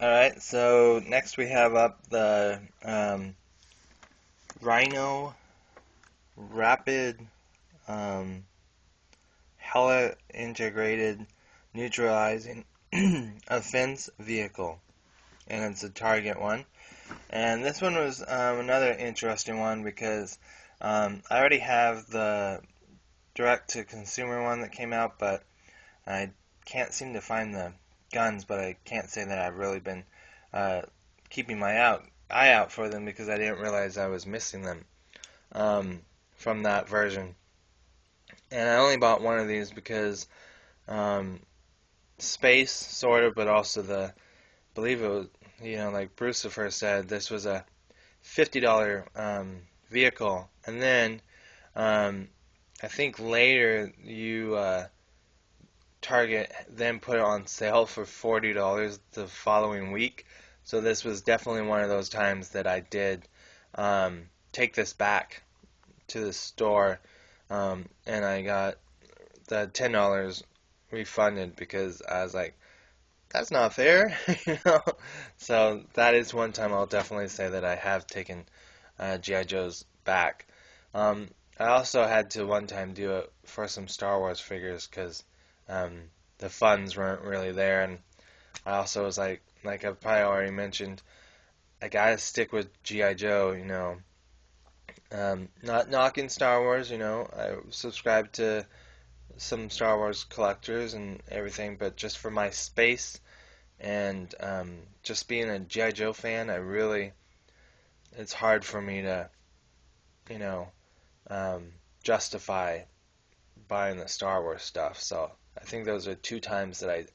Alright, so next we have up the Rhino Rapid um, Hella Integrated Neutralizing Offense Vehicle. And it's a Target one. And this one was another interesting one because I already have the direct-to-consumer one that came out, but I can't seem to find the guns, but I can't say that I've really been uh, keeping my eye out for them because I didn't realize I was missing them um, from that version. And I only bought one of these because um, space, sort of, but also I believe it was, like Brucifer said, this was a $50 vehicle. And then um, I think later Target then put it on sale for $40 the following week. So this was definitely one of those times that I did take this back to the store, and I got the $10 refunded because I was like, that's not fair, you know. So that is one time I'll definitely say that I have taken GI Joes back. I also had to one time do it for some Star Wars figures because um, the funds weren't really there, and I also was like I've probably already mentioned, I gotta stick with GI Joe, not knocking Star Wars, I subscribe to some Star Wars collectors and everything, but just for my space and just being a GI Joe fan, it's hard for me to, you know, um, justify buying the Star Wars stuff. So I think those are two times that I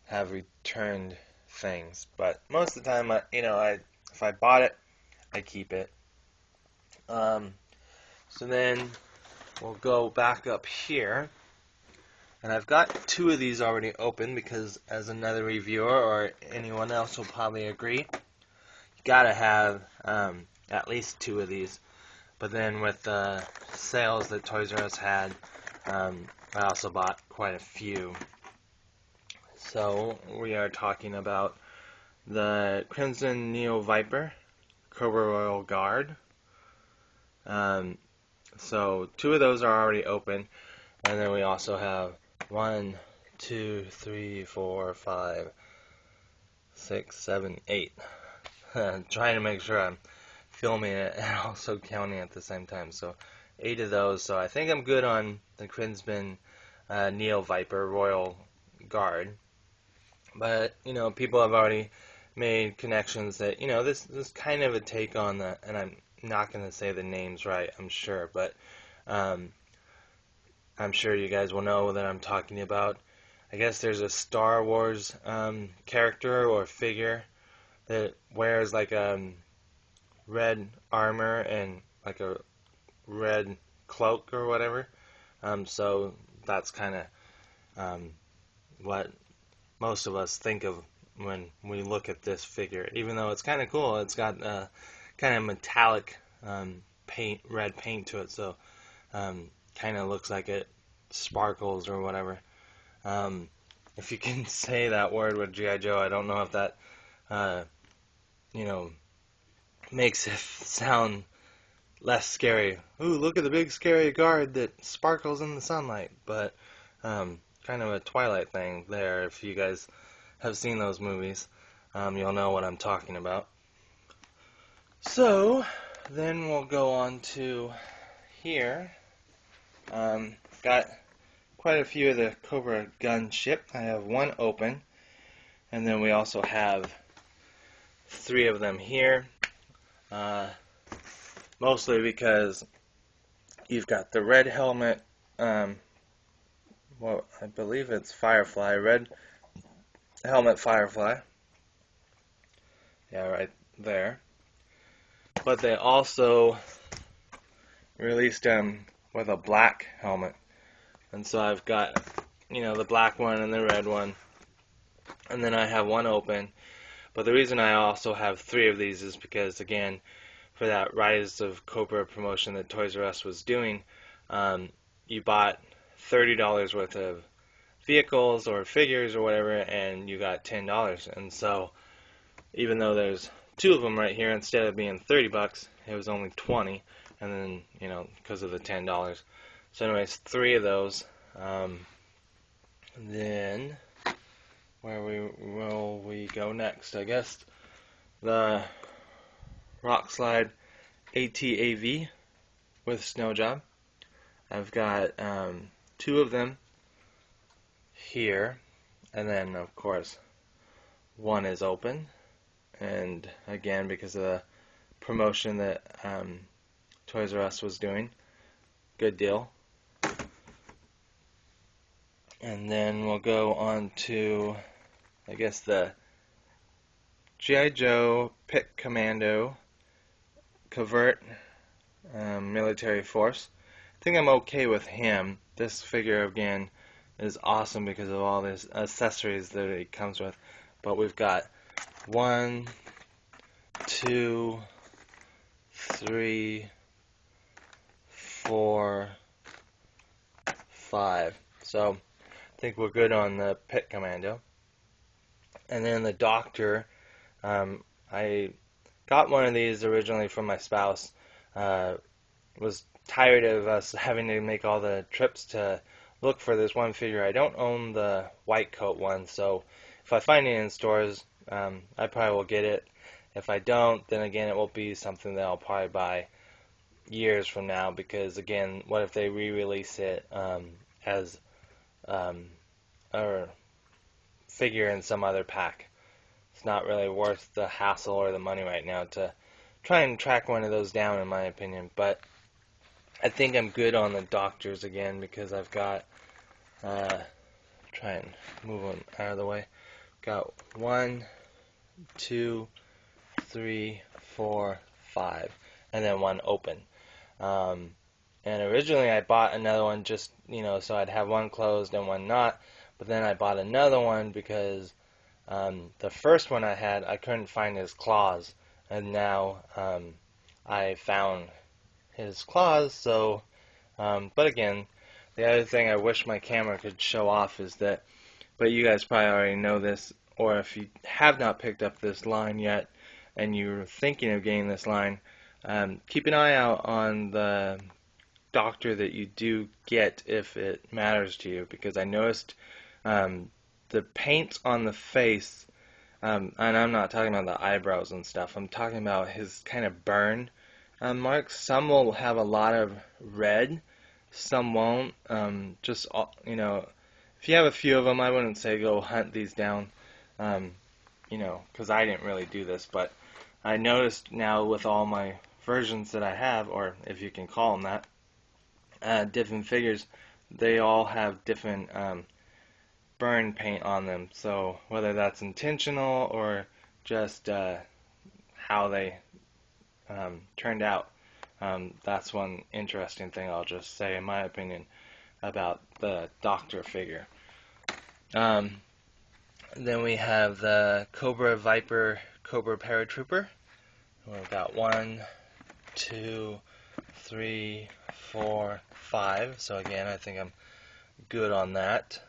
have returned things. But most of the time, if I bought it, I keep it. Um, so then we'll go back up here. And I've got two of these already open because, as another reviewer or anyone else will probably agree, you gotta have at least two of these. But then with the sales that Toys R Us had, I also bought quite a few. So we are talking about the Crimson Neo Viper, Cobra Royal Guard. Um, so two of those are already open, and then we also have 8. Trying to make sure I'm filming it and also counting at the same time. So 8 of those. So I think I'm good on the Crimson Neo Viper Royal Guard. But people have already made connections that this is kind of a take on the, and I'm not going to say the names right, I'm sure, but um, I'm sure you guys will know that I'm talking about. I guess there's a Star Wars character or figure that wears like red armor and like a red cloak or whatever. So that's kind of what most of us think of when we look at this figure. Even though it's kind of cool, it's got kind of metallic red paint to it, so kind of looks like it sparkles or whatever. If you can say that word with GI Joe, I don't know if that uh, you know makes it sound less scary. Ooh, look at the big scary guard that sparkles in the sunlight. But kind of a Twilight thing there. If you guys have seen those movies, you'll know what I'm talking about. So then we'll go on to here. Got quite a few of the Cobra Gunship. I have one open, and then we also have 3 of them here. Mostly because you've got the red helmet, well, I believe it's Firefly, red helmet Firefly. Yeah, right there. But they also released them with a black helmet. And so I've got, the black one and the red one. And then I have one open. But the reason I also have 3 of these is because, again, for that Rise of Cobra promotion that Toys R Us was doing, you bought $30 worth of vehicles or figures or whatever, and you got $10. And so even though there's two of them right here, instead of being 30 bucks, it was only 20, and then, you know, because of the $10. So anyways, 3 of those. Then where will we go next? I guess the Rock Slide ATAV with Snow Job. I've got 2 of them here, and then of course one is open, and again, because of the promotion that Toys R Us was doing, good deal. And then we'll go on to, I guess, the G.I. Joe Pit Commando Covert Military Force. I think I'm okay with him. This figure, again, is awesome because of all these accessories that it comes with. But we've got 1, 2, 3, 4, 5. So I think we're good on the Pit Commando. And then the Doctor, I got one of these originally from my spouse. Was tired of us having to make all the trips to look for this one figure. I don't own the white coat one, so if I find it in stores, I probably will get it. If I don't, then again, it will be something that I'll probably buy years from now, because again, what if they re-release it as a figure in some other pack? It's not really worth the hassle or the money right now to try and track one of those down, in my opinion. But I think I'm good on the Doctors again, because I've got try and move them out of the way. Got 1, 2, 3, 4, 5, and then 1 open. And originally I bought another one just, you know, so I'd have 1 closed and 1 not. But then I bought another one because the first one I had, I couldn't find his claws, and now I found his claws. So, but again, the other thing I wish my camera could show off is that, but you guys probably already know this, or if you have not picked up this line yet and you're thinking of getting this line, keep an eye out on the Doctor that you do get if it matters to you, because I noticed the paint on the face, and I'm not talking about the eyebrows and stuff, I'm talking about his kind of burn marks. Some will have a lot of red, some won't. Just, you know, if you have a few of them, I wouldn't say go hunt these down, you know, because I didn't really do this, but I noticed now with all my versions that I have, or if you can call them that, different figures, they all have different burn paint on them. So whether that's intentional or just how they turned out, that's one interesting thing I'll just say, in my opinion, about the Doctor figure. Then we have the Cobra Viper Cobra Paratrooper. We've got 1, 2, 3, 4, 5. So again, I think I'm good on that.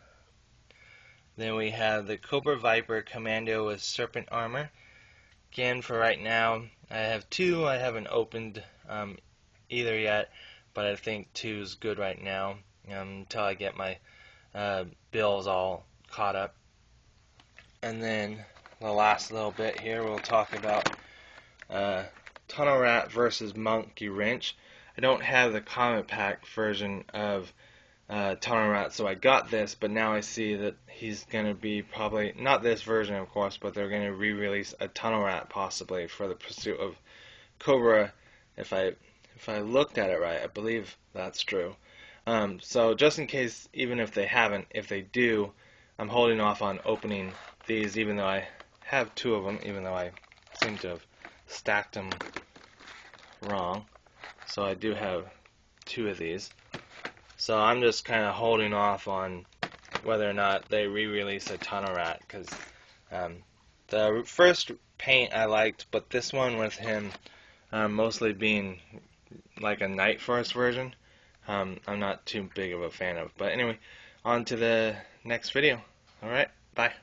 Then we have the Cobra Viper Commando with Serpent Armor. Again, for right now, I have 2. I haven't opened either yet, but I think 2 is good right now until I get my bills all caught up. And then the last little bit here, we'll talk about Tunnel Rat versus Monkey Wrench. I don't have the Comet Pack version of Tunnel Rat, so I got this, but now I see that he's going to be probably, not this version of course, but they're going to re-release a Tunnel Rat possibly for the Pursuit of Cobra. If I looked at it right, I believe that's true. So just in case, even if they haven't, if they do, I'm holding off on opening these, even though I have 2 of them, even though I seem to have stacked them wrong. So I do have 2 of these. So I'm just kind of holding off on whether or not they re-release a Tunnel Rat, because the first paint I liked, but this one with him mostly being like a Night Force version, I'm not too big of a fan of. But anyway, on to the next video. Alright, bye.